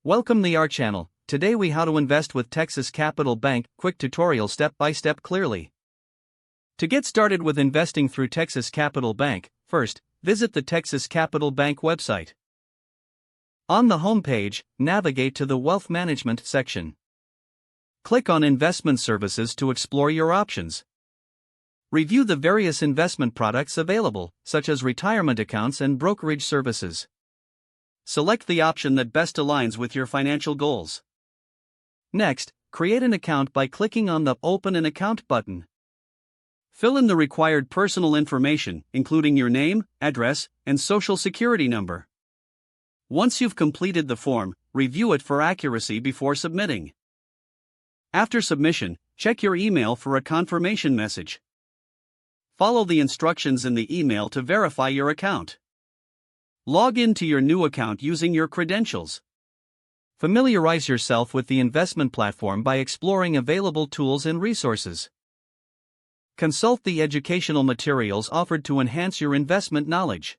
Welcome to our channel. Today we how to invest with Texas Capital Bank, quick tutorial step by step clearly. To get started with investing through Texas Capital Bank, first, visit the Texas Capital Bank website. On the home page, navigate to the Wealth Management section. Click on Investment Services to explore your options. Review the various investment products available, such as retirement accounts and brokerage services. Select the option that best aligns with your financial goals. Next, create an account by clicking on the Open an Account button. Fill in the required personal information, including your name, address, and social security number. Once you've completed the form, review it for accuracy before submitting. After submission, check your email for a confirmation message. Follow the instructions in the email to verify your account. Log into your new account using your credentials. Familiarize yourself with the investment platform by exploring available tools and resources. Consult the educational materials offered to enhance your investment knowledge.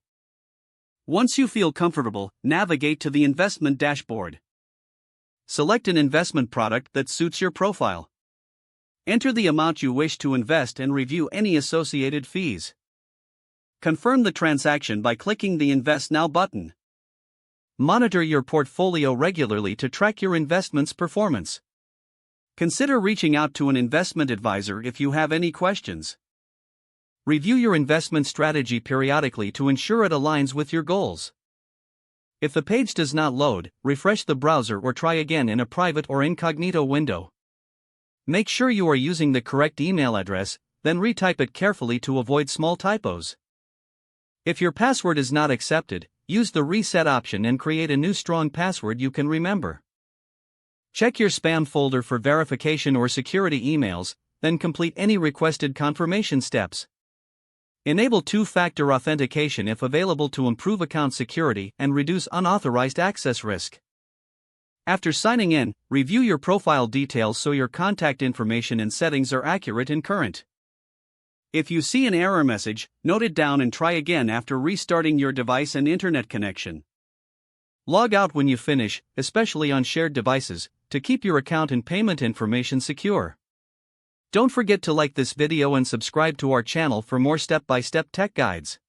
Once you feel comfortable, navigate to the investment dashboard. Select an investment product that suits your profile. Enter the amount you wish to invest and review any associated fees. Confirm the transaction by clicking the Invest Now button. Monitor your portfolio regularly to track your investment's performance. Consider reaching out to an investment advisor if you have any questions. Review your investment strategy periodically to ensure it aligns with your goals. If the page does not load, refresh the browser or try again in a private or incognito window. Make sure you are using the correct email address, then retype it carefully to avoid small typos. If your password is not accepted, use the reset option and create a new strong password you can remember. Check your spam folder for verification or security emails, then complete any requested confirmation steps. Enable two-factor authentication if available to improve account security and reduce unauthorized access risk. After signing in, review your profile details so your contact information and settings are accurate and current. If you see an error message, note it down and try again after restarting your device and internet connection. Log out when you finish, especially on shared devices, to keep your account and payment information secure. Don't forget to like this video and subscribe to our channel for more step-by-step tech guides.